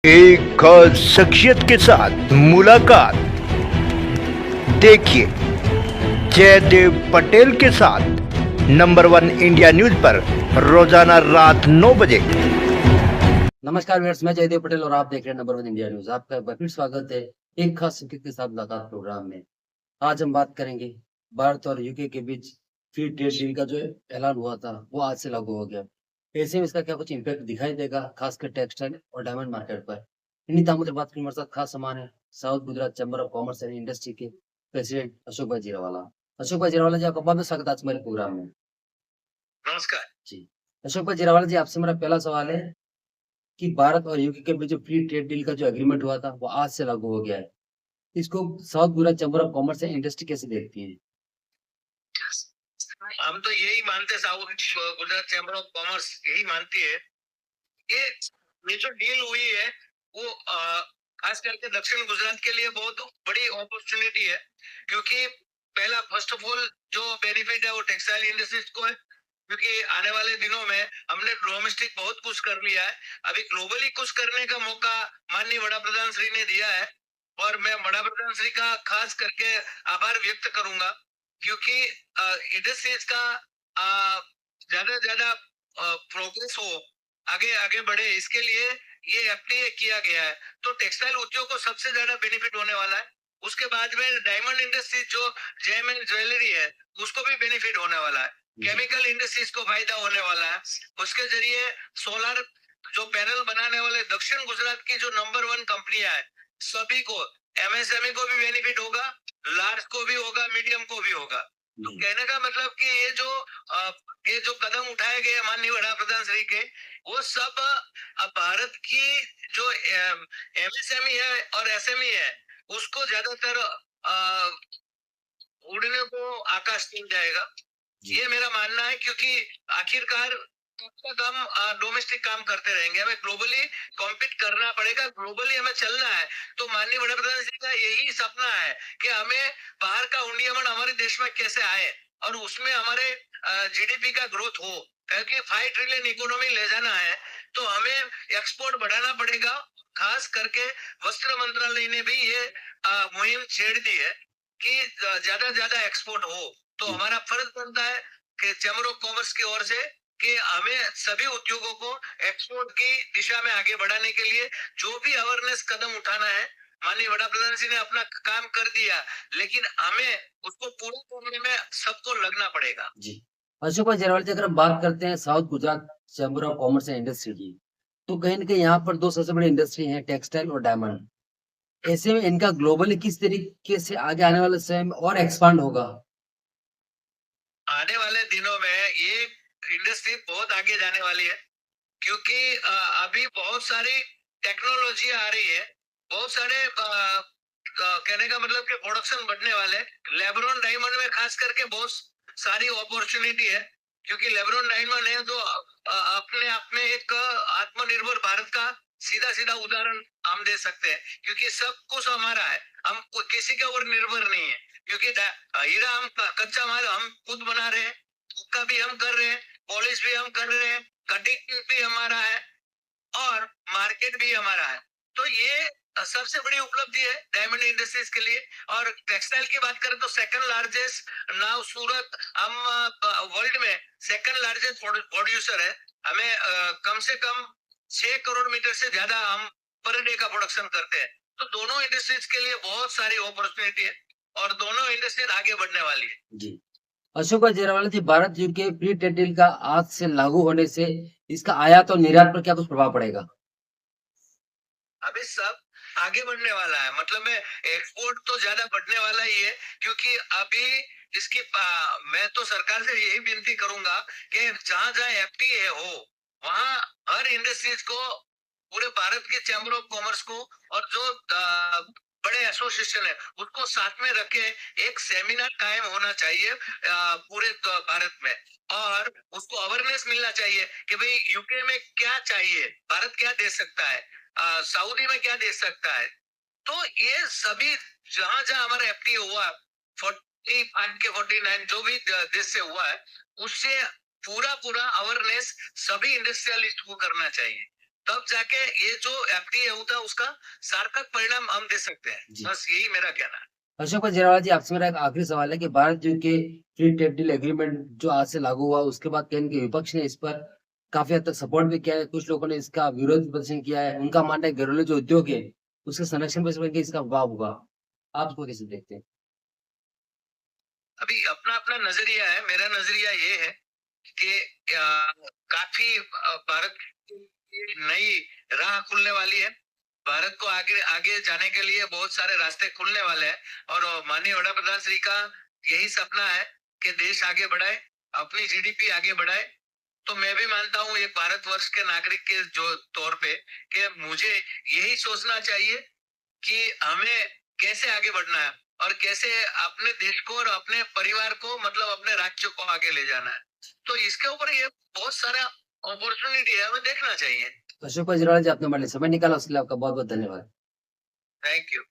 एक खास शख्सियत के साथ मुलाकात। देखिए जयदेव पटेल के साथ नंबर 1 इंडिया न्यूज पर रोजाना रात 9 बजे। नमस्कार व्यूअर्स, मैं जयदेव पटेल और आप देख रहे हैं नंबर 1 इंडिया न्यूज। आपका एक बार फिर स्वागत है एक खास शख्सियत के साथ मुलाकात प्रोग्राम में। आज हम बात करेंगे भारत और यूके के बीच फ्री ट्रेड डील का जो ऐलान हुआ था वो आज से लागू हो गया। ऐसे में इसका क्या कुछ इम्पैक्ट दिखाई देगा, खासकर टेक्सटाइल और डायमंड मार्केट पर। इन्हीं दामों से बात करने हमारे साथ खास सामान है south Gujarat chamber of commerce and industry के प्रेसिडेंट अशोक भाई जीरावाला। अशोक भाई जीरावाला जी, आपका बहुत बहुत स्वागत है आज हमारे प्रोग्राम में। नमस्कार जी, अशोक भाई जीरावाला जी, आपसे मेरा पहला सवाल है कि भारत और यूके के बीच जो फ्री ट्रेड डील का जो एग्रीमेंट हुआ था वो आज से लागू हो गया है। इसको south Gujarat chamber of commerce and industry कैसे देखती है? हम तो यही मानते, south Gujarat chamber of commerce यही मानती है कि ये जो डील हुई है वो खास करके दक्षिण गुजरात के लिए बहुत बड़ी अपॉर्चुनिटी है, क्योंकि पहला फर्स्ट ऑफ ऑल जो बेनिफिट है वो टेक्सटाइल इंडस्ट्रीज को है, क्योंकि आने वाले दिनों में हमने डोमेस्टिक बहुत कुछ कर लिया है, अभी ग्लोबली कुछ करने का मौका माननीय वड़ा प्रधान श्री ने दिया है। और मैं वड़ा प्रधान श्री का खास करके आभार व्यक्त करूंगा, क्योंकि इंडस्ट्रीज का ज्यादा से ज्यादा प्रोग्रेस हो, आगे आगे बढ़े, इसके लिए ये एफटीए किया गया है। तो टेक्सटाइल उद्योग को सबसे ज्यादा बेनिफिट होने वाला है। उसके बाद में डायमंड इंडस्ट्री जो जेम एंड ज्वेलरी है उसको भी बेनिफिट होने वाला है, केमिकल इंडस्ट्रीज को फायदा होने वाला है। उसके जरिए सोलर जो पैनल बनाने वाले दक्षिण गुजरात की जो नंबर 1 कंपनियां है सभी को, एमएसएमई को भी बेनिफिट होगा, लार्ज को भी होगा, मीडियम को भी होगा। तो कहने का मतलब कि ये जो कदम उठाए गए माननीय वड़ा प्रधान श्री के, वो सब भारत की जो एमएसएमई है और एसएमई है उसको ज्यादातर उड़ने को आकाश मिल जाएगा, ये मेरा मानना है। क्योंकि आखिरकार तब तक हम डोमेस्टिक काम करते रहेंगे, हमें ग्लोबली कॉम्पीट करना पड़ेगा, ग्लोबली हमें चलना है। तो माननीय वड़ा प्रधान जी का यही सपना है कि हमें बाहर का उन्नयन हमारे देश में कैसे आए और उसमें हमारे जीडीपी का ग्रोथ हो, क्योंकि 5 ट्रिलियन इकोनॉमी ले जाना है तो हमें एक्सपोर्ट बढ़ाना पड़ेगा। खास करके वस्त्र मंत्रालय ने भी ये मुहिम छेड़ दी है कि ज्यादा से ज्यादा एक्सपोर्ट हो। तो हमारा फर्ज बनता है कि चैम्बर ऑफ कॉमर्स की ओर से कि हमें सभी उद्योगों को एक्सपोर्ट की दिशा में आगे बढ़ाने के लिए जो भी अवेयरनेस कदम उठाना है, माननीय वड़ा प्रधान जी ने अपना काम कर दिया, लेकिन हमें उसको पूरा करने में सबको लगना पड़ेगा। जी, अशोक भाई जीरावाला जी, अगर हम बात करते हैं south Gujarat chamber of commerce and industry की, तो कहीं न कहीं यहाँ पर 2 सबसे बड़ी इंडस्ट्री हैं, टेक्सटाइल और डायमंड। ऐसे में इनका ग्लोबली किस तरीके से आगे आने वाले समय में और एक्सपांड होगा? आने वाले दिनों में ये इंडस्ट्री बहुत आगे जाने वाली है, क्योंकि अभी बहुत सारी टेक्नोलॉजी आ रही है, बहुत सारे कहने का मतलब कि प्रोडक्शन बढ़ने वाले, लेब्रॉन डायमंड में खास करके बहुत सारी अपॉर्चुनिटी है, क्योंकि लेब्रॉन डायमंड है तो अपने आप में एक आत्मनिर्भर भारत का सीधा सीधा उदाहरण हम दे सकते हैं, क्योंकि सब कुछ हमारा है, हम किसी के ऊपर निर्भर नहीं है। क्योंकि हीरा हम कच्चा माल हम खुद बना रहे हैं, हुक्का भी हम कर रहे हैं, पॉलिश भी हम कर रहे हैं, कटिंग भी हमारा है और मार्केट भी हमारा है। तो ये सबसे बड़ी उपलब्धि है डायमंड इंडस्ट्रीज के लिए। और टेक्सटाइल की बात करें तो सेकंड लार्जेस्ट नाउ सूरत, हम वर्ल्ड में सेकंड लार्जेस्ट प्रोड्यूसर है। हमें कम से कम 6 करोड़ मीटर से ज्यादा हम पर डे का प्रोडक्शन करते हैं। तो दोनों इंडस्ट्रीज के लिए बहुत सारी अपॉर्चुनिटी है और दोनों इंडस्ट्रीज आगे बढ़ने वाली है। जी, अशोक भाई Jirawala ji, Bharat UK free trade deal का आज से लागू होने से इसका आयात और निर्यात पर क्या कुछ प्रभाव पड़ेगा? अभी सब आगे बढ़ने वाला है, मतलब में एक्सपोर्ट तो ज्यादा बढ़ने वाला ही है, क्योंकि अभी इसकी मैं तो सरकार से यही विनती करूंगा कि जहां जहां एफटीए हो वहां हर इंडस्ट्रीज को, पूरे भारत के चैम्बर ऑफ कॉमर्स को और जो बड़े एसोसिएशन है उसको साथ में रखे एक सेमिनार कायम होना चाहिए पूरे भारत में। और उसको अवेयरनेस मिलना चाहिए कि भाई यूके में क्या चाहिए, भारत क्या दे सकता है, सऊदी में क्या दे सकता है। तो ये सभी जहां जहां हमारा एफटीए हुआ 45 के 49 जो भी देश से हुआ है, उससे पूरा पूरा अवेयरनेस सभी इंडस्ट्रियलिस्ट को करना चाहिए, तब जाके ये जो एफटीए होता है उसका सार्थक परिणाम हम दे सकते जी। हैं। बस यही मेरा कहना है। अशोक भाई जयरावाल जी, आपसे मेरा एक आखिरी सवाल है कि Bharat UK free trade deal agreement जो आज से लागू हुआ, उसके बाद कहीं न कहीं विपक्ष ने इस पर काफ़ी हद तक सपोर्ट भी किया है, कुछ लोगों ने इसका विरोध भी प्रदर्शन किया है। उनका मानना है घरेलू जो उद्योग है, उसके संरक्षण पे इसमें इसका प्रभाव होगा। आप इसको कैसे देखते हैं? अभी अपना अपना नजरिया है। मेरा नजरिया ये है कि काफी भारत की नई राह खुलने वाली है। भारत को आगे आगे जाने के लिए बहुत सारे रास्ते खुलने वाले हैं और माननीय वड़ा प्रधान श्री का यही सपना है कि देश आगे बढ़ाए, अपनी जीडीपी आगे बढ़ाए। तो मैं भी मानता हूँ एक भारतवर्ष के नागरिक के जो तौर पे कि मुझे यही सोचना चाहिए कि हमें कैसे आगे बढ़ना है और कैसे अपने देश को और अपने परिवार को मतलब अपने राज्य को आगे ले जाना है। तो इसके ऊपर ये बहुत सारा अपॉर्चुनिटी है, हमें देखना चाहिए। अशोक भाई जयरावाल जी, आपने हमारे लिए समय निकाला, उसके लिए आपका बहुत-बहुत धन्यवाद। Thank you.